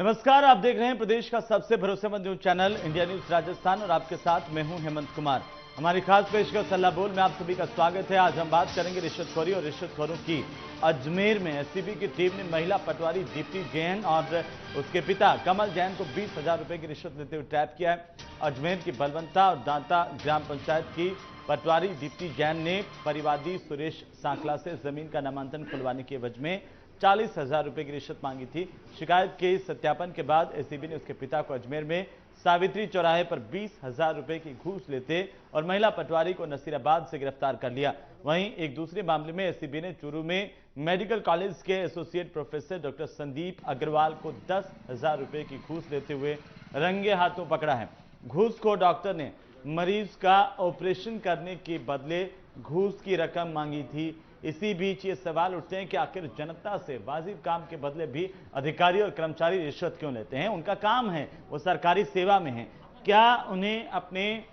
नमस्कार, आप देख रहे हैं प्रदेश का सबसे भरोसेमंद news channel India news Rajasthan और आपके साथ मैं हूं हेमंत कुमार। हमारी खास पेशकश सल्ला बोल में आप सभी का स्वागत है। आज हम बात करेंगे रिश्वतखोरी और रिश्वतखोरों की। अजमेर में एससीबी की टीम ने महिला पटवारी दीप्ति जैन और उसके पिता कमल जैन को 20,000 रुपए की रिश्वत लेते हुए ट्रैप किया है। अजमेर की बलवंता और दांता ग्राम पंचायत की पटवारी दीप्ति जैन ने परिवादी सुरेश सांखला से जमीन का नामांकन खुलवाने के एवज में 40,000 रुपए की रिश्वत मांगी थी। शिकायत के सत्यापन के बाद एसीबी ने उसके पिता को अजमेर में सावित्री चौराहे पर 20,000 रुपए की घूस लेते और महिला पटवारी को नसीराबाद से गिरफ्तार कर लिया। वहीं एक दूसरे मामले में एसीबी ने चूरू में मेडिकल कॉलेज के associate professor doctor Sandeep Agrawal को 10,000 रुपए की घूस लेते हुए रंगे हाथों पकड़ा है। घूस को डॉक्टर ने मरीज का ऑपरेशन करने के बदले घूस की रकम मांगी थी। इसी बीच ये सवाल उठते हैं कि आखिर जनता से वाजिब काम के बदले भी अधिकारी और कर्मचारी रिश्वत क्यों लेते हैं? उनका काम है, वो सरकारी सेवा में है, क्या उन्हें अपने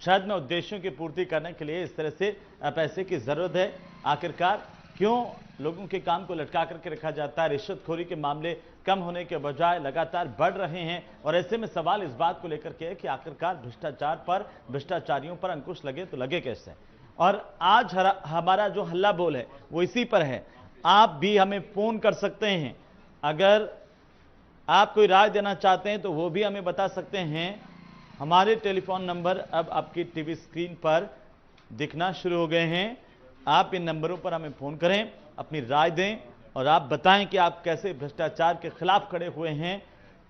छद्म उद्देश्यों की पूर्ति करने के लिए इस तरह से पैसे की जरूरत है? आखिरकार क्यों लोगों के काम को लटका करके रखा जाता है? रिश्वतखोरी के मामले कम होने के बजाय लगातार बढ़ रहे हैं और ऐसे में सवाल इस बात को लेकर के है कि आखिरकार भ्रष्टाचार पर, भ्रष्टाचारियों पर अंकुश लगे तो लगे कैसे? और आज हमारा जो हल्ला बोल है वो इसी पर है। आप भी हमें फोन कर सकते हैं, अगर आप कोई राय देना चाहते हैं तो वो भी हमें बता सकते हैं। हमारे टेलीफोन नंबर अब आपकी टीवी स्क्रीन पर दिखना शुरू हो गए हैं। आप इन नंबरों पर हमें फोन करें, अपनी राय दें और आप बताएं कि आप कैसे भ्रष्टाचार के खिलाफ खड़े हुए हैं।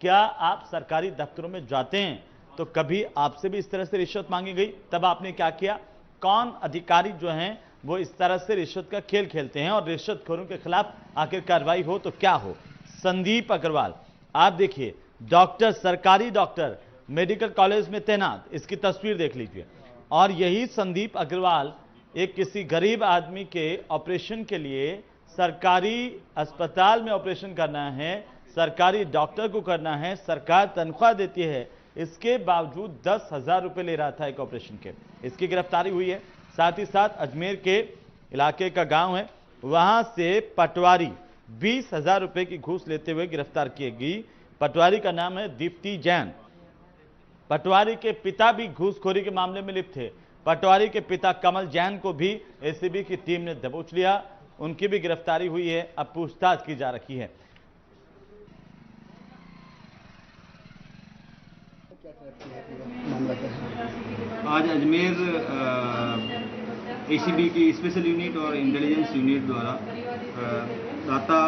क्या आप सरकारी दफ्तरों में जाते हैं तो कभी आपसे भी इस तरह से रिश्वत मांगी गई? तब आपने क्या किया? कौन अधिकारी जो हैं वो इस तरह से रिश्वत का खेल खेलते हैं और रिश्वतखोरों के खिलाफ आखिर कार्रवाई हो तो क्या हो? संदीप अग्रवाल, आप देखिए, डॉक्टर, सरकारी डॉक्टर, मेडिकल कॉलेज में तैनात, इसकी तस्वीर देख लीजिए। और यही संदीप अग्रवाल एक किसी गरीब आदमी के ऑपरेशन के लिए सरकारी अस्पताल में ऑपरेशन करना है, सरकारी डॉक्टर को करना है, सरकार तनख्वाह देती है, इसके बावजूद 10,000 रुपए ले रहा था एक ऑपरेशन के। इसकी गिरफ्तारी हुई है। साथ ही साथ अजमेर के इलाके का गांव है, वहां से पटवारी 20,000 रुपए की घूस लेते हुए गिरफ्तार की गई। पटवारी का नाम है दीप्ति जैन। पटवारी के पिता भी घूसखोरी के मामले में लिप्त थे। पटवारी के पिता कमल जैन को भी एसीबी की टीम ने दबोच लिया, उनकी भी गिरफ्तारी हुई है। अब पूछताछ की जा रही है। आज अजमेर एसीबी की स्पेशल यूनिट और इंटेलिजेंस यूनिट द्वारा दाता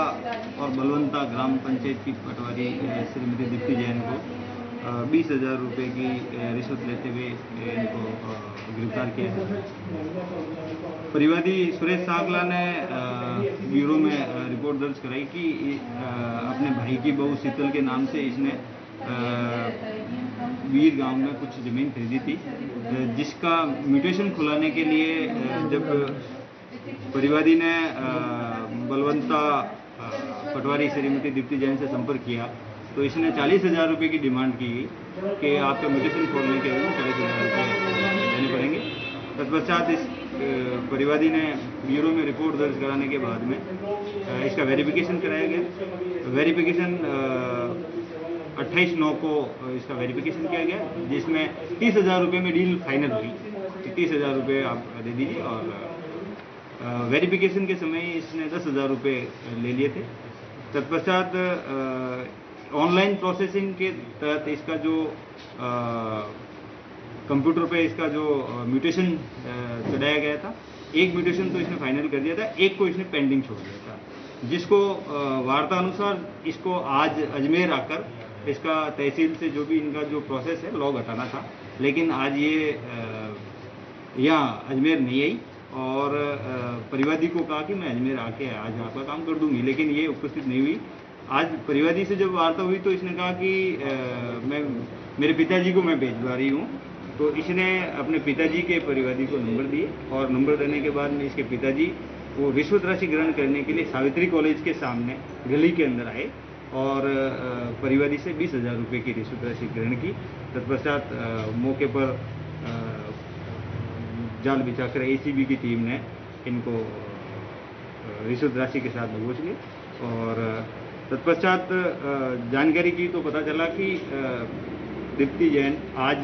और बलवंता ग्राम पंचायत की पटवारी श्रीमती दीप्ति जैन को 20,000 रुपये की रिश्वत लेते हुए इनको गिरफ्तार किया है। परिवादी सुरेश सांखला ने ब्यूरो में रिपोर्ट दर्ज कराई कि अपने भाई की बहू शीतल के नाम से इसने वीर गांव में कुछ ज़मीन खरीदी थी, जिसका म्यूटेशन खुलाने के लिए जब परिवादी ने बलवंता पटवारी श्रीमती दीप्ति जैन से संपर्क किया तो इसने 40,000 रुपये की डिमांड की कि आपका म्यूटेशन खोलने के लिए 40,000 रुपये देने पड़ेंगे। तत्पश्चात इस परिवादी ने ब्यूरो में रिपोर्ट दर्ज कराने के बाद में इसका वेरिफिकेशन कराया गया। वेरिफिकेशन 28/9 को इसका वेरिफिकेशन किया गया, जिसमें 30,000 रुपये में डील फाइनल हुई। 30,000 रुपये आप दे दीजिए और वेरिफिकेशन के समय इसने 10,000 रुपये ले लिए थे। तत्पश्चात ऑनलाइन प्रोसेसिंग के तहत इसका जो कंप्यूटर पे इसका जो म्यूटेशन चढ़ाया गया था, एक म्यूटेशन तो इसने फाइनल कर दिया था, एक को इसने पेंडिंग छोड़ दिया था, जिसको वार्ता अनुसार इसको आज अजमेर आकर इसका तहसील से जो भी इनका जो प्रोसेस है लॉग हटाना था, लेकिन आज ये यहाँ अजमेर नहीं आई और परिवादी को कहा कि मैं अजमेर आके आज आपका काम कर दूंगी, लेकिन ये उपस्थित नहीं हुई। आज परिवादी से जब वार्ता हुई तो इसने कहा कि मैं मेरे पिताजी को मैं भेजवा रही हूँ, तो इसने अपने पिताजी के परिवादी को नंबर दिए और नंबर देने के बाद में इसके पिताजी वो रिश्वत राशि ग्रहण करने के लिए सावित्री कॉलेज के सामने गली के अंदर आए और परिवादी से 20,000 रुपये की रिश्वत राशि ग्रहण की। तत्पश्चात मौके पर जाल बिछाकर एसीबी की टीम ने इनको रिश्वत राशि के साथ दबोच लिया और तत्पश्चात जानकारी की तो पता चला कि दीप्ति जैन आज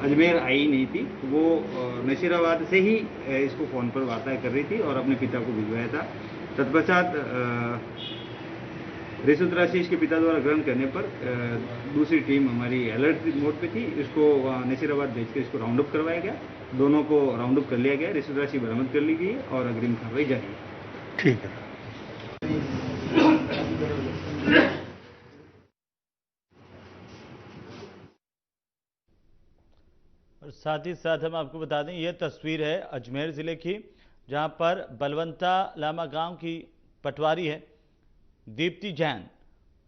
अजमेर आई नहीं थी। वो नशीराबाद से ही इसको फ़ोन पर वार्ता कर रही थी और अपने पिता को भिजवाया था। तत्पश्चात रिश्वत राशि इसके पिता द्वारा ग्रहण करने पर दूसरी टीम हमारी अलर्ट मोड पे थी। इसको नशीराबाद भेज कर इसको राउंड अप करवाया गया। दोनों को राउंड अप कर लिया गया, रिश्वत राशि बरामद कर ली गई और अग्रिम कार्रवाई जारी है। ठीक है। और साथ ही साथ हम आपको बता दें, ये तस्वीर है अजमेर ज़िले की, जहां पर बलवंता लामा गांव की पटवारी है दीप्ति जैन।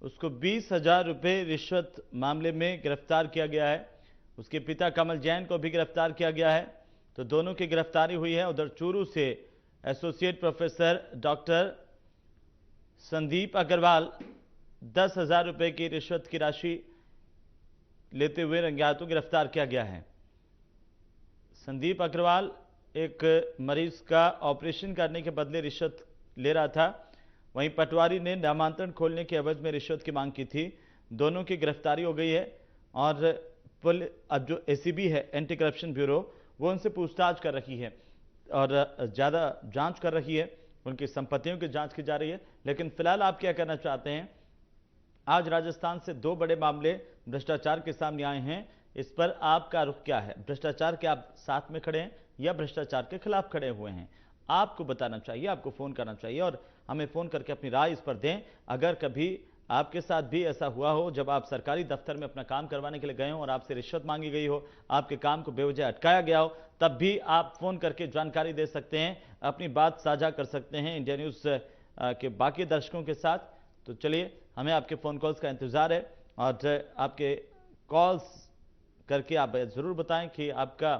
उसको 20,000 रुपये रिश्वत मामले में गिरफ्तार किया गया है। उसके पिता कमल जैन को भी गिरफ्तार किया गया है। तो दोनों की गिरफ्तारी हुई है। उधर चूरू से associate professor doctor Sandeep Agrawal 10,000 रुपये की रिश्वत की राशि लेते हुए रंगे हाथों गिरफ्तार किया गया है। संदीप अग्रवाल एक मरीज का ऑपरेशन करने के बदले रिश्वत ले रहा था। वहीं पटवारी ने नामांतरण खोलने के एवज में रिश्वत की मांग की थी। दोनों की गिरफ्तारी हो गई है और अब जो एसीबी है, एंटी करप्शन ब्यूरो, वो उनसे पूछताछ कर रही है और ज़्यादा जांच कर रही है। उनकी संपत्तियों की जांच की जा रही है। लेकिन फिलहाल आप क्या करना चाहते हैं? आज राजस्थान से 2 बड़े मामले भ्रष्टाचार के सामने आए हैं। इस पर आपका रुख क्या है? भ्रष्टाचार के आप साथ में खड़े हैं या भ्रष्टाचार के खिलाफ खड़े हुए हैं? आपको बताना चाहिए, आपको फोन करना चाहिए और हमें फोन करके अपनी राय इस पर दें। अगर कभी आपके साथ भी ऐसा हुआ हो, जब आप सरकारी दफ्तर में अपना काम करवाने के लिए गए हो और आपसे रिश्वत मांगी गई हो, आपके काम को बेवजह अटकाया गया हो, तब भी आप फोन करके जानकारी दे सकते हैं, अपनी बात साझा कर सकते हैं इंडिया न्यूज के बाकी दर्शकों के साथ। तो चलिए, हमें आपके फ़ोन कॉल्स का इंतज़ार है और आपके कॉल्स करके आप ज़रूर बताएं कि आपका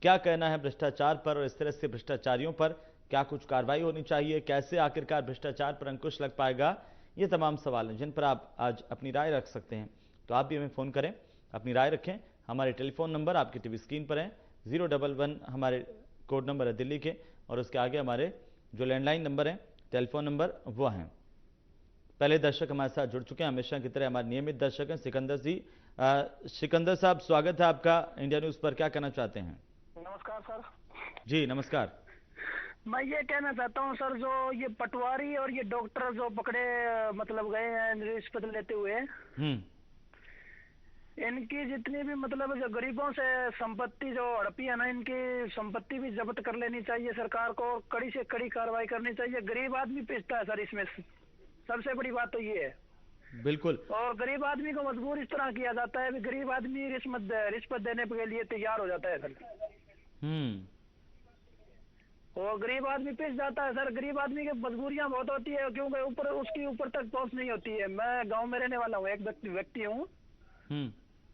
क्या कहना है भ्रष्टाचार पर और इस तरह से भ्रष्टाचारियों पर क्या कुछ कार्रवाई होनी चाहिए, कैसे आखिरकार भ्रष्टाचार पर अंकुश लग पाएगा। ये तमाम सवाल हैं जिन पर आप आज अपनी राय रख सकते हैं। तो आप भी हमें फ़ोन करें, अपनी राय रखें। हमारे टेलीफोन नंबर आपकी टीवी स्क्रीन पर हैं। 011 हमारे कोड नंबर है दिल्ली के, और उसके आगे हमारे जो लैंडलाइन नंबर हैं, टेलीफोन नंबर, वो हैं। पहले दर्शक हमारे साथ जुड़ चुके हैं, हमेशा की तरह हमारे नियमित दर्शक हैं सिकंदर जी। सिकंदर साहब, स्वागत है आपका इंडिया न्यूज़ पर। क्या कहना चाहते हैं? नमस्कार सर। जी नमस्कार। मैं ये कहना चाहता हूँ सर, जो ये पटवारी और ये डॉक्टर जो पकड़े मतलब गए हैं रिश्वत लेते हुए, इनकी जितनी भी मतलब जो गरीबों से संपत्ति जो हड़पी है ना, इनकी संपत्ति भी जब्त कर लेनी चाहिए सरकार को। कड़ी से कड़ी कार्रवाई करनी चाहिए। गरीब आदमी पिसता है सर इसमें, सबसे बड़ी बात तो ये है। बिल्कुल। और गरीब आदमी को मजबूर इस तरह किया जाता है, गरीब आदमी रिश्वत देने के लिए तैयार हो जाता है सर। और गरीब आदमी पिस जाता है सर। गरीब आदमी की मजबूरियां बहुत होती है, क्योंकि ऊपर उसकी ऊपर तक पहुंच नहीं होती है। मैं गांव में रहने वाला हूँ, एक व्यक्ति हूँ।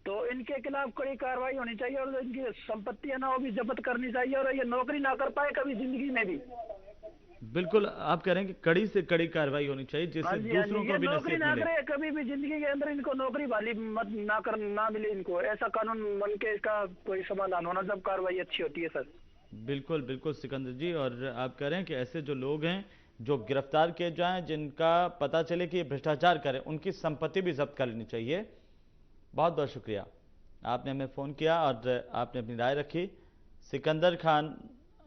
तो इनके खिलाफ कड़ी कार्रवाई होनी चाहिए और इनकी संपत्ति है ना, वो भी जब्त करनी चाहिए और ये नौकरी ना कर पाए कभी जिंदगी में भी। बिल्कुल, आप कह रहे हैं कि कड़ी से कड़ी कार्रवाई होनी चाहिए जिससे दूसरों को भी नौकरी नसीब ना मिले। करे कभी भी जिंदगी के अंदर, इनको नौकरी वाली मत ना मिले इनको। ऐसा कानून बन के इसका कोई समाधान होना, जब कार्रवाई अच्छी होती है सर। बिल्कुल बिल्कुल सिकंदर जी। और आप कह रहे हैं कि ऐसे जो लोग हैं जो गिरफ्तार किए जाएं, जिनका पता चले कि ये भ्रष्टाचार करें, उनकी संपत्ति भी जब्त कर लेनी चाहिए। बहुत बहुत शुक्रिया, आपने हमें फ़ोन किया और आपने अपनी राय रखी। सिकंदर खान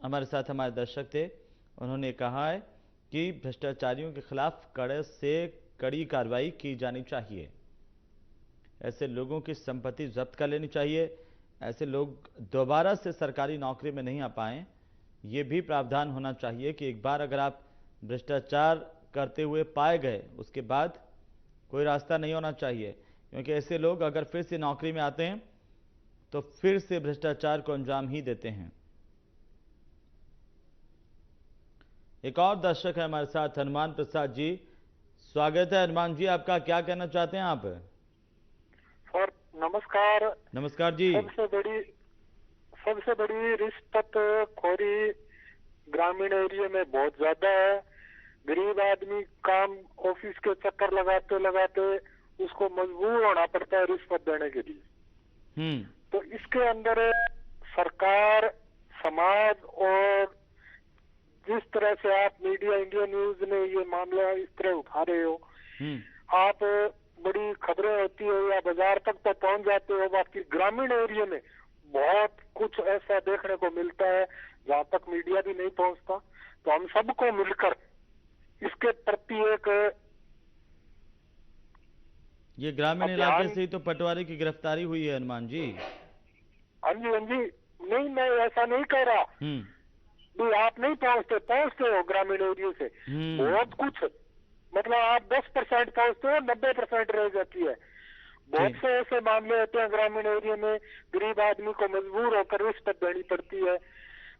हमारे साथ हमारे दर्शक थे। उन्होंने कहा है कि भ्रष्टाचारियों के खिलाफ कड़े से कड़ी कार्रवाई की जानी चाहिए। ऐसे लोगों की संपत्ति जब्त कर लेनी चाहिए। ऐसे लोग दोबारा से सरकारी नौकरी में नहीं आ पाएँ, ये भी प्रावधान होना चाहिए कि एक बार अगर आप भ्रष्टाचार करते हुए पाए गए, उसके बाद कोई रास्ता नहीं होना चाहिए। क्योंकि ऐसे लोग अगर फिर से नौकरी में आते हैं तो फिर से भ्रष्टाचार को अंजाम ही देते हैं। एक और दर्शक है हमारे साथ, हनुमान प्रसाद जी। स्वागत है हनुमान जी, आपका क्या कहना चाहते हैं आप? सर नमस्कार। नमस्कार जी। सबसे बड़ी रिश्वत खोरी ग्रामीण एरिया में बहुत ज्यादा है। गरीब आदमी काम ऑफिस के चक्कर लगाते लगाते उसको मजबूर होना पड़ता है रिश्वत देने के लिए। तो इसके अंदर सरकार, समाज और जिस तरह से आप मीडिया, इंडिया न्यूज ने ये मामला इस तरह उठा रहे हो, आप बड़ी खबरें होती है या बाजार तक तो पहुंच जाते हो, बाकी ग्रामीण एरिया में बहुत कुछ ऐसा देखने को मिलता है जहाँ तक मीडिया भी नहीं पहुंचता। तो हम सबको मिलकर इसके प्रति एक ये ग्रामीण इलाके से ही तो पटवारी की गिरफ्तारी हुई है हनुमान जी। हाँ जी, हाँ जी, नहीं मैं ऐसा नहीं कह रहा भी आप नहीं पहुंचते हो ग्रामीण एरिया से बहुत कुछ, मतलब आप 10% पहुंचते हो, 90% रह जाती है। बहुत से ऐसे मामले होते हैं ग्रामीण एरिया में, गरीब आदमी को मजबूर होकर रिश्वत देनी पड़ती है।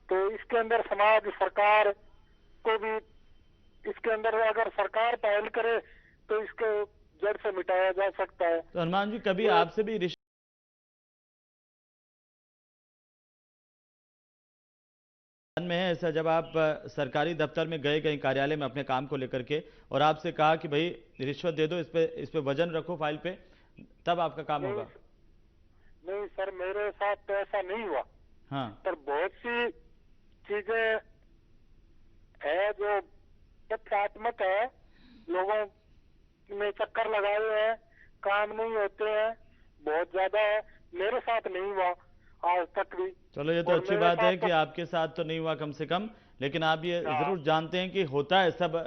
तो इसके अंदर समाज, सरकार को भी इसके अंदर अगर सरकार पहल करे तो इसके जड़ से मिटाया जा सकता है। तो हनुमान जी कभी आपसे भी में है ऐसा, जब आप सरकारी दफ्तर में गए कहीं कार्यालय में अपने काम को लेकर के और आपसे कहा कि भाई रिश्वत दे दो, इस पे वजन रखो फाइल पे, तब आपका काम होगा? नहीं सर, मेरे साथ तो ऐसा नहीं हुआ। हाँ, पर बहुत सी चीजें है जो तथ्यात्मक है, लोगों में चक्कर लगाए हुए हैं, काम नहीं होते हैं, बहुत ज्यादा है। मेरे साथ नहीं हुआ आज तक भी। चलो ये तो अच्छी बात है कि आपके साथ तो नहीं हुआ कम से कम, लेकिन आप ये जरूर जानते हैं कि होता है सब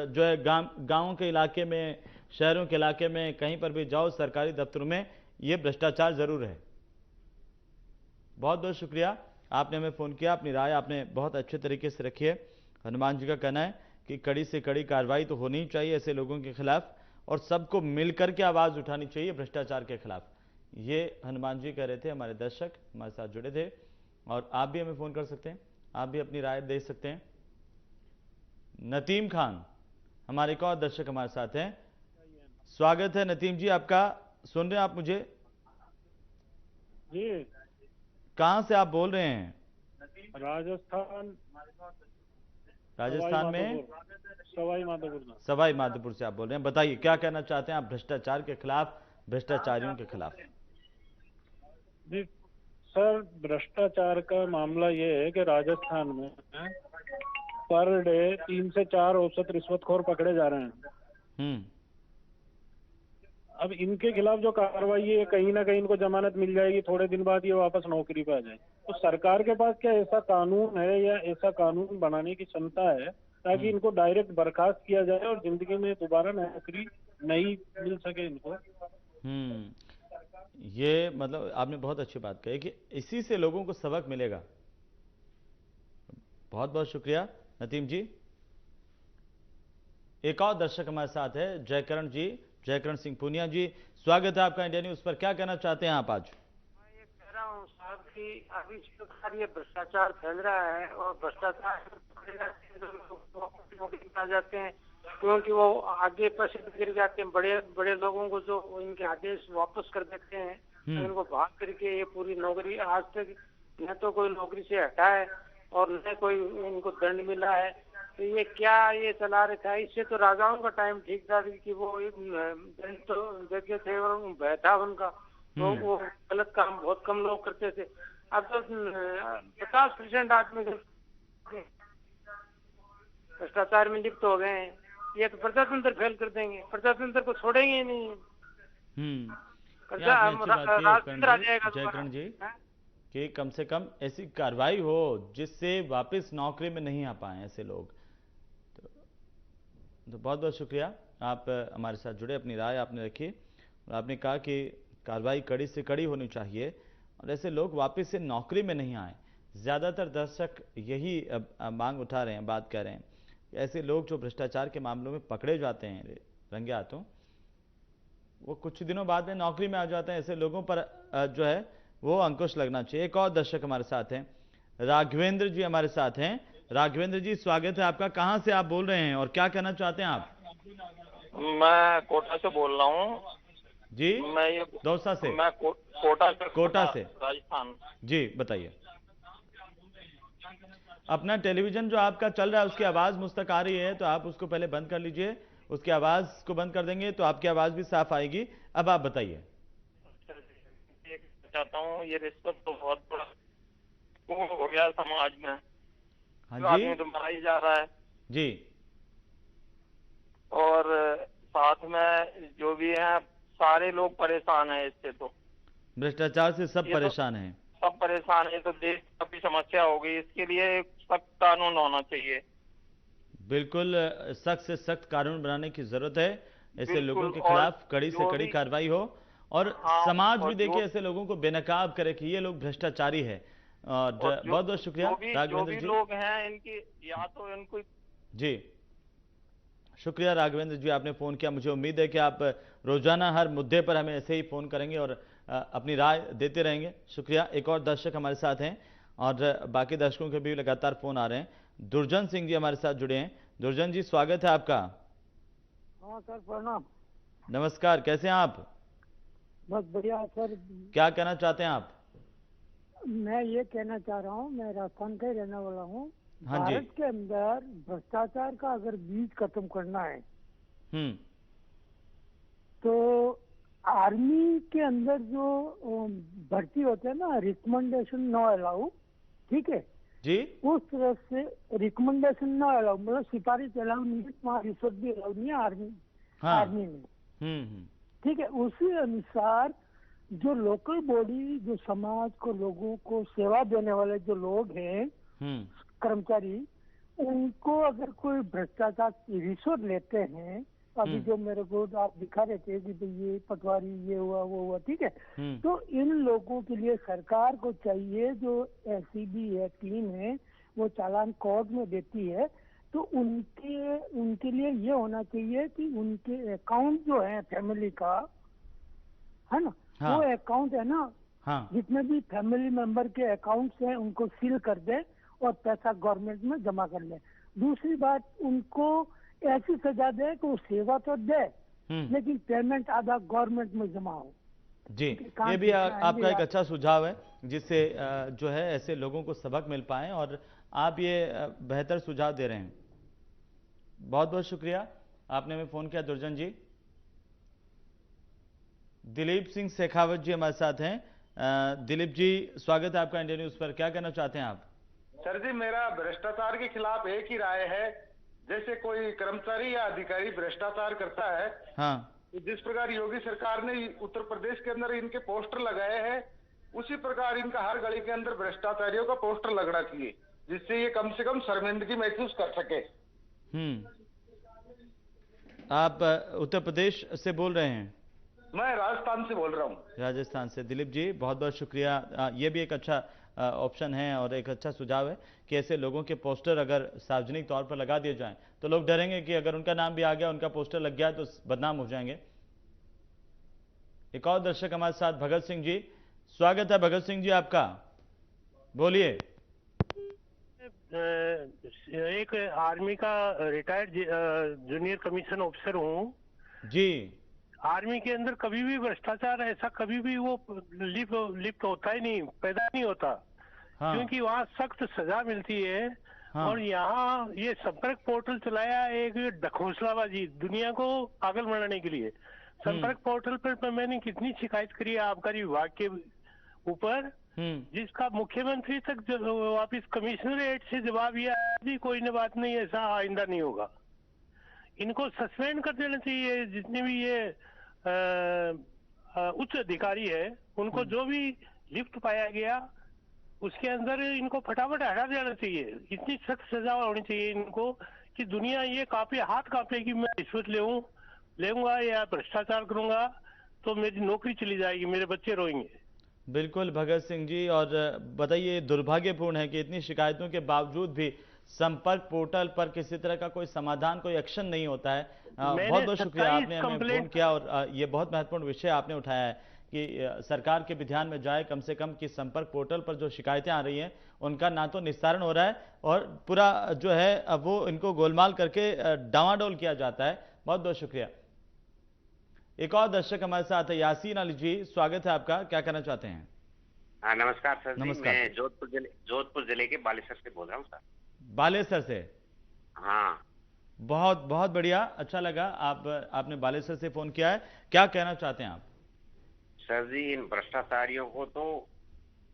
जो है गांवों के इलाके में, शहरों के इलाके में, कहीं पर भी जाओ सरकारी दफ्तरों में ये भ्रष्टाचार जरूर है। बहुत बहुत शुक्रिया, आपने हमें फ़ोन किया, अपनी राय आपने बहुत अच्छे तरीके से रखी है। हनुमान जी का कहना है कि कड़ी से कड़ी कार्रवाई तो होनी चाहिए ऐसे लोगों के खिलाफ, और सबको मिलकर के आवाज़ उठानी चाहिए भ्रष्टाचार के खिलाफ। ये हनुमान जी कह रहे थे, हमारे दर्शक हमारे साथ जुड़े थे। और आप भी हमें फ़ोन कर सकते हैं, आप भी अपनी राय दे सकते हैं। नतीम खान हमारे एक और दर्शक हमारे साथ हैं, स्वागत है नतीम जी आपका। सुन रहे हैं आप मुझे? जी। कहां से आप बोल रहे हैं? राजस्थान में सवाई माधोपुर से आप बोल रहे हैं। बताइए क्या कहना चाहते हैं आप भ्रष्टाचार के खिलाफ, भ्रष्टाचारियों के खिलाफ? जी सर, भ्रष्टाचार का मामला ये है कि राजस्थान में पर डे 3 से 4 औसत रिश्वतखोर पकड़े जा रहे हैं। अब इनके खिलाफ जो कार्रवाई है, कहीं ना कहीं इनको जमानत मिल जाएगी, थोड़े दिन बाद ये वापस नौकरी पे आ जाए। तो सरकार के पास क्या ऐसा कानून है या ऐसा कानून बनाने की क्षमता है ताकि इनको डायरेक्ट बर्खास्त किया जाए और जिंदगी में दोबारा नौकरी नहीं मिल सके इनको? ये मतलब आपने बहुत अच्छी बात कही कि इसी से लोगों को सबक मिलेगा। बहुत बहुत शुक्रिया नतीम जी। एक और दर्शक हमारे साथ है, जयकरण जी, जयकरण सिंह पूनिया जी, स्वागत है आपका इंडिया न्यूज पर। क्या कहना चाहते हैं आप आज? मैं ये कह रहा हूँ साहब कि अभी इस प्रकार ये भ्रष्टाचार फैल रहा है और भ्रष्टाचार आ जाते हैं क्योंकि वो आगे पैसे गिर जाते हैं। बड़े बड़े लोगों को जो इनके आदेश वापस कर देते हैं, तो इनको भाग करके ये पूरी नौकरी आज तक न तो कोई नौकरी से हटा है और न कोई इनको दंड मिला है। तो ये क्या ये चला रखा है? इससे तो राजाओं का टाइम ठीक था कि वो एक दंड तो देते थे और भय था उनका, तो वो गलत काम बहुत कम लोग करते थे। अब तो 50% आदमी भ्रष्टाचार में लिप्त हो गए हैं। ये तो प्रजातंत्र फेल कर देंगे, प्रजातंत्र को छोड़ेंगे ही नहीं। जयकरण जी कि कम से कम ऐसी कार्रवाई हो जिससे वापस नौकरी में नहीं आ पाए ऐसे लोग। तो बहुत बहुत शुक्रिया, आप हमारे साथ जुड़े, अपनी राय आपने रखी और आपने कहा कि कार्रवाई कड़ी से कड़ी होनी चाहिए और ऐसे लोग वापस से नौकरी में नहीं आए। ज़्यादातर दर्शक यही मांग उठा रहे हैं, बात कर रहे हैं। ऐसे लोग जो भ्रष्टाचार के मामलों में पकड़े जाते हैं रंगे हाथों, वो कुछ दिनों बाद में नौकरी में आ जाते हैं। ऐसे लोगों पर जो है वो अंकुश लगना चाहिए। एक और दर्शक हमारे साथ हैं, राघवेंद्र जी हमारे साथ हैं। राघवेंद्र जी स्वागत है आपका, कहां से आप बोल रहे हैं और क्या कहना चाहते हैं आप? मैं कोटा से बोल रहा हूँ जी। मैं ये दौसा से? मैं कोटा से राजस्थान। जी बताइए। अपना टेलीविजन जो आपका चल रहा है उसकी आवाज मुझ तक आ रही है, तो आप उसको पहले बंद कर लीजिए। उसकी आवाज को बंद कर देंगे तो आपकी आवाज भी साफ आएगी। अब आप बताइए। चाहता हूँ ये रिश्वत तो बहुत बड़ा हो गया समाज में। हाँ जी। आदमी तो मरा ही जा रहा है जी। और साथ में जो भी हैं सारे लोग परेशान हैं इससे। तो भ्रष्टाचार से सब ये तो परेशान हैं। सब परेशान है, तो देश की काफी समस्या हो गई। इसके लिए सख्त कानून होना चाहिए। बिल्कुल सख्त से सख्त कानून बनाने की जरूरत है। ऐसे लोगों बिल्कुल। के और खिलाफ कड़ी से जो कड़ी भी कार्रवाई हो और हाँ, समाज भी और देखिए ऐसे लोगों को बेनकाब करे कि ये लोग भ्रष्टाचारी है। और और बहुत बहुत शुक्रिया जो राघवेंद्र भी जी। लोग हैं इनकी या तो इनको जी शुक्रिया राघवेंद्र जी, आपने फ़ोन किया। मुझे उम्मीद है कि आप रोजाना हर मुद्दे पर हमें ऐसे ही फ़ोन करेंगे और अपनी राय देते रहेंगे। शुक्रिया। एक और दर्शक हमारे साथ हैं और बाकी दर्शकों के भी लगातार फ़ोन आ रहे हैं। दुर्जन सिंह जी हमारे साथ जुड़े हैं। दुर्जन जी स्वागत है आपका। हाँ सर प्रणाम। नमस्कार, कैसे हैं आप? बस बढ़िया सर। क्या कहना चाहते हैं आप? मैं ये कहना चाह रहा हूँ, मैं राजस्थान का ही रहने वाला हूँ। हाँ जी। भारत के अंदर भ्रष्टाचार का अगर बीज खत्म करना है तो आर्मी के अंदर जो भर्ती होते हैं ना, रिकमेंडेशन नो अलाउ, ठीक है जी, उस तरह से रिकमेंडेशन नो अलाउ, मतलब सिफारिश अलाउ नहीं है, वहाँ रिश्वत भी अलाउ नहीं है आर्मी आर्मी में, ठीक है। उसी अनुसार जो लोकल बॉडी, जो समाज को, लोगों को सेवा देने वाले जो लोग हैं कर्मचारी, उनको अगर कोई भ्रष्टाचार रिश्वत लेते हैं, अभी जो मेरे को आप दिखा रहे थे कि भाई ये पटवारी ये हुआ वो हुआ, ठीक है, तो इन लोगों के लिए सरकार को चाहिए, जो एसीबी है, टीम है, वो चालान कोर्ट में देती है, तो उनके लिए ये होना चाहिए कि उनके अकाउंट जो है फैमिली का, है ना, हाँ। वो अकाउंट है ना, हाँ। जितने भी फैमिली मेंबर के अकाउंट्स हैं उनको सील कर दे और पैसा गवर्नमेंट में जमा कर ले। दूसरी बात, उनको ऐसी सजा दे कि वो सेवा तो दे लेकिन पेमेंट आधा गवर्नमेंट में जमा हो। जी, ये भी आपका एक अच्छा सुझाव है, जिससे जो है ऐसे लोगों को सबक मिल पाए और आप ये बेहतर सुझाव दे रहे हैं। बहुत बहुत शुक्रिया, आपने हमें फोन किया दुर्जन जी। दिलीप सिंह शेखावत जी हमारे साथ हैं। दिलीप जी स्वागत है आपका इंडिया न्यूज पर। क्या कहना चाहते हैं आप? सर जी, मेरा भ्रष्टाचार के खिलाफ एक ही राय है। जैसे कोई कर्मचारी या अधिकारी भ्रष्टाचार करता है, हाँ, तो जिस प्रकार योगी सरकार ने उत्तर प्रदेश के अंदर इनके पोस्टर लगाए हैं, उसी प्रकार इनका हर गली के अंदर भ्रष्टाचारियों का पोस्टर लगना चाहिए, जिससे ये कम से कम शर्मिंदगी महसूस कर सके। आप उत्तर प्रदेश से बोल रहे हैं? मैं राजस्थान से बोल रहा हूँ। राजस्थान से। दिलीप जी बहुत बहुत शुक्रिया। ये भी एक अच्छा ऑप्शन है और एक अच्छा सुझाव है कि ऐसे लोगों के पोस्टर अगर सार्वजनिक तौर पर लगा दिए जाएं तो लोग डरेंगे कि अगर उनका नाम भी आ गया, उनका पोस्टर लग गया तो बदनाम हो जाएंगे। एक और दर्शक हमारे साथ भगत सिंह जी, स्वागत है भगत सिंह जी आपका, बोलिए। एक आर्मी का रिटायर्ड जूनियर कमीशन ऑफिसर हूँ जी। आर्मी के अंदर कभी भी भ्रष्टाचार ऐसा कभी भी वो लिप्त होता ही नहीं, पैदा नहीं होता। हाँ। क्योंकि वहाँ सख्त सजा मिलती है। हाँ। और यहाँ ये संपर्क पोर्टल चलाया एक ढकोसलाबाजी, दुनिया को पागल बनाने के लिए। संपर्क पोर्टल पर मैंने कितनी शिकायत करी है आबकारी विभाग के ऊपर, जिसका मुख्यमंत्री तक वापिस कमिश्नरेट से जवाब ये आया जी कोई न बात नहीं, ऐसा आइंदा नहीं होगा। इनको सस्पेंड कर देना चाहिए, जितने भी ये उच्च अधिकारी है उनको जो भी लिफ्ट पाया गया उसके अंदर इनको फटाफट हटा देना चाहिए। इतनी सख्त सजा होनी चाहिए इनको कि दुनिया ये हाथ कांपे कि मैं रिश्वत लेऊंगा या भ्रष्टाचार करूंगा तो मेरी नौकरी चली जाएगी, मेरे बच्चे रोएंगे। बिल्कुल भगत सिंह जी, और बताइए दुर्भाग्यपूर्ण है कि इतनी शिकायतों के बावजूद भी संपर्क पोर्टल पर किसी तरह का कोई समाधान, कोई एक्शन नहीं होता है। बहुत बहुत शुक्रिया, आपने हमें फोन किया और ये बहुत महत्वपूर्ण विषय आपने उठाया है कि सरकार के भी ध्यान में जाए कम से कम कि संपर्क पोर्टल पर जो शिकायतें आ रही हैं उनका ना तो निस्तारण हो रहा है और पूरा जो है वो इनको गोलमाल करके डामाडोल किया जाता है। बहुत बहुत शुक्रिया। एक और दर्शक हमारे साथ है, यासीन अली जी, स्वागत है आपका, क्या कहना चाहते हैं? हाँ नमस्कार सर। नमस्कार। मैं जोधपुर जिले के बालेसर से बोल रहा हूँ सर। बालेसर से? हाँ। बहुत बहुत बढ़िया, अच्छा लगा आपने बालेसर से फोन किया है। क्या कहना चाहते हैं आप? सर जी, इन भ्रष्टाचारियों को तो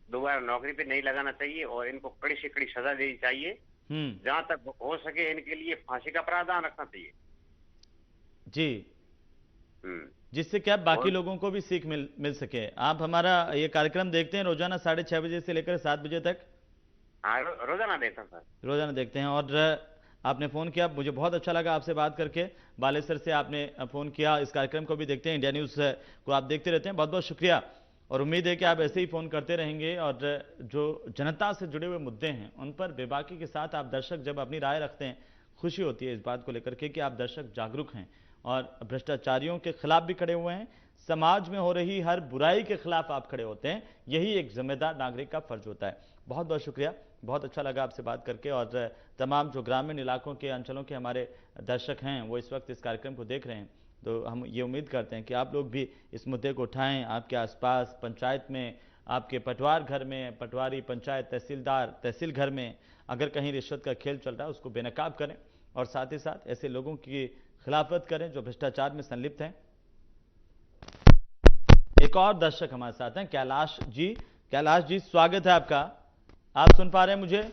दोबारा नौकरी पे नहीं लगाना चाहिए और इनको कड़ी से कड़ी सजा देनी चाहिए। जहां तक हो सके इनके लिए फांसी का प्रावधान रखना चाहिए। जी, जिससे क्या बाकी लोगों को भी सीख मिल सके। आप हमारा ये कार्यक्रम देखते हैं रोजाना 6:30 बजे से लेकर 7 बजे तक? रोजाना देखता हूं सर। रोजाना देखते हैं। और आपने फ़ोन किया, मुझे बहुत अच्छा लगा आपसे बात करके। बालेसर से आपने फ़ोन किया। इस कार्यक्रम को भी देखते हैं, इंडिया न्यूज़ को आप देखते रहते हैं। बहुत बहुत शुक्रिया और उम्मीद है कि आप ऐसे ही फ़ोन करते रहेंगे और जो जनता से जुड़े हुए मुद्दे हैं उन पर बेबाकी के साथ आप दर्शक जब अपनी राय रखते हैं, खुशी होती है इस बात को लेकर के कि आप दर्शक जागरूक हैं और भ्रष्टाचारियों के खिलाफ भी खड़े हुए हैं। समाज में हो रही हर बुराई के खिलाफ आप खड़े होते हैं। यही एक जिम्मेदार नागरिक का फर्ज होता है। बहुत बहुत शुक्रिया, बहुत अच्छा लगा आपसे बात करके। और तमाम जो ग्रामीण इलाकों के अंचलों के हमारे दर्शक हैं वो इस वक्त इस कार्यक्रम को देख रहे हैं, तो हम ये उम्मीद करते हैं कि आप लोग भी इस मुद्दे को उठाएं। आपके आसपास पंचायत में, आपके पटवार घर में, पटवारी पंचायत तहसीलदार तहसील घर में अगर कहीं रिश्वत का खेल चल रहा है उसको बेनकाब करें और साथ ही साथ ऐसे लोगों की खिलाफत करें जो भ्रष्टाचार में संलिप्त हैं। एक और दर्शक हमारे साथ हैं, कैलाश जी। कैलाश जी, स्वागत है आपका। आप सुन पा रहे हैं मुझे?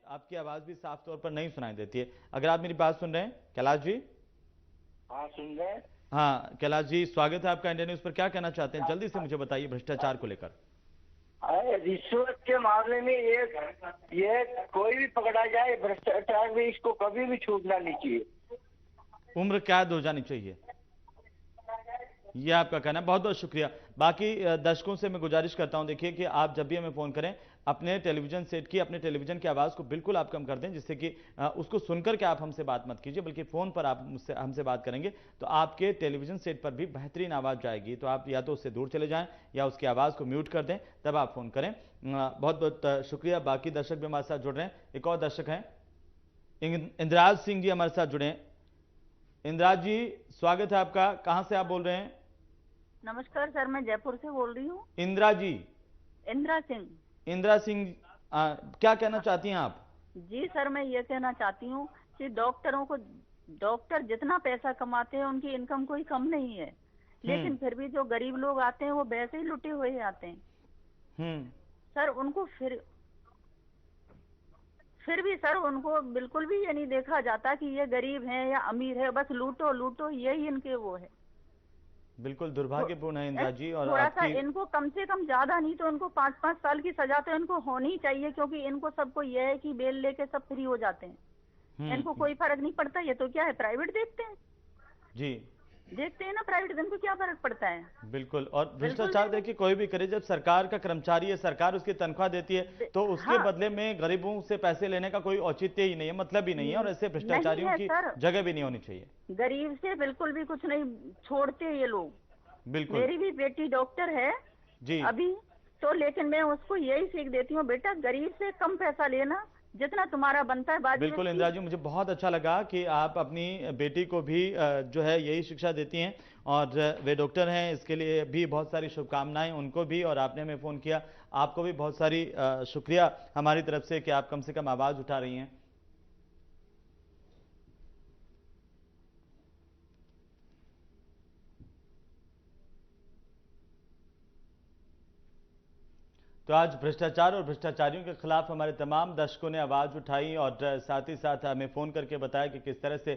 आपकी आवाज भी साफ तौर पर नहीं सुनाई देती है। अगर आप मेरी बात सुन रहे हैं कैलाश जी? हाँ, सुन रहे हैं। हाँ कैलाश जी, स्वागत है आपका इंडिया न्यूज पर। क्या कहना चाहते हैं, जल्दी से मुझे बताइए भ्रष्टाचार को लेकर। रिश्वत के मामले में ये कोई भी पकड़ा जाए भ्रष्टाचार में, इसको कभी भी छूटना नहीं चाहिए। उम्र कैद हो जानी चाहिए, ये आपका कहना है। बहुत बहुत शुक्रिया। बाकी दर्शकों से मैं गुजारिश करता हूं, देखिए कि आप जब भी हमें फोन करें अपने टेलीविजन सेट की, अपने टेलीविजन की आवाज़ को बिल्कुल आप कम कर दें, जिससे कि उसको सुनकर के आप हमसे बात मत कीजिए, बल्कि फ़ोन पर आप हमसे बात करेंगे तो आपके टेलीविजन सेट पर भी बेहतरीन आवाज़ जाएगी। तो आप या तो उससे दूर चले जाएं या उसकी आवाज़ को म्यूट कर दें, तब आप फ़ोन करें। बहुत बहुत शुक्रिया। बाकी दर्शक भी हमारे साथ जुड़ रहे हैं। एक और दर्शक हैं, इंद्राज सिंह जी हमारे साथ जुड़े हैं। इंद्राज जी, स्वागत है आपका। कहाँ से आप बोल रहे हैं? नमस्कार सर, मैं जयपुर से बोल रही हूँ। इंदिरा जी? इंदिरा सिंह। इंदिरा सिंह, क्या कहना चाहती हैं आप? जी सर, मैं ये कहना चाहती हूँ कि डॉक्टर जितना पैसा कमाते हैं उनकी इनकम कोई कम नहीं है, लेकिन फिर भी जो गरीब लोग आते हैं वो वैसे ही लुटे हुए आते हैं। सर उनको फिर भी सर उनको बिल्कुल भी ये नहीं देखा जाता कि ये गरीब है या अमीर है, बस लूटो लूटो, यही इनके वो है। बिल्कुल दुर्भाग्यपूर्ण है इंदिरा जी। और थोड़ा सा इनको कम से कम, ज्यादा नहीं तो इनको 5-5 साल की सजा तो इनको होनी चाहिए, क्योंकि इनको सबको यह है कि बेल लेके सब फ्री हो जाते हैं। इनको कोई फर्क नहीं पड़ता। ये तो क्या है, प्राइवेट देखते हैं जी, देखते हैं ना प्राइवेट, इनको क्या फर्क पड़ता है। बिल्कुल। और भ्रष्टाचार देखिए कोई भी करे, जब सरकार का कर्मचारी है, सरकार उसकी तनख्वाह देती है तो उसके बदले में गरीबों से पैसे लेने का कोई औचित्य ही नहीं है, मतलब ही नहीं है। और ऐसे भ्रष्टाचारियों की जगह भी नहीं होनी चाहिए। गरीब से बिल्कुल भी कुछ नहीं छोड़ते ये लोग। बिल्कुल। मेरी भी बेटी डॉक्टर है जी अभी तो, लेकिन मैं उसको यही सीख देती हूँ, बेटा गरीब से कम पैसा लेना, जितना तुम्हारा बनता है। बिल्कुल इंदिरा जी, मुझे बहुत अच्छा लगा कि आप अपनी बेटी को भी जो है यही शिक्षा देती हैं और वे डॉक्टर हैं, इसके लिए भी बहुत सारी शुभकामनाएं उनको भी। और आपने हमें फ़ोन किया, आपको भी बहुत सारी शुक्रिया हमारी तरफ से कि आप कम से कम आवाज़ उठा रही हैं। तो आज भ्रष्टाचार और भ्रष्टाचारियों के खिलाफ हमारे तमाम दर्शकों ने आवाज़ उठाई और साथ ही साथ हमें फ़ोन करके बताया कि किस तरह से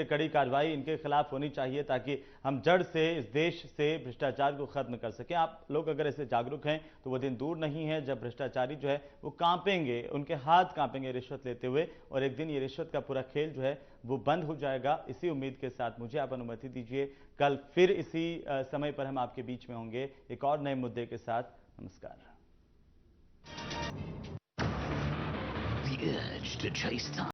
कड़ी कार्रवाई इनके खिलाफ होनी चाहिए, ताकि हम जड़ से इस देश से भ्रष्टाचार को खत्म कर सकें। आप लोग अगर ऐसे जागरूक हैं तो वो दिन दूर नहीं है जब भ्रष्टाचारी जो है वो कांपेंगे, उनके हाथ कांपेंगे रिश्वत लेते हुए, और एक दिन ये रिश्वत का पूरा खेल जो है वो बंद हो जाएगा। इसी उम्मीद के साथ मुझे आप अनुमति दीजिए, कल फिर इसी समय पर हम आपके बीच में होंगे एक और नए मुद्दे के साथ। नमस्कार। The urge to chase time.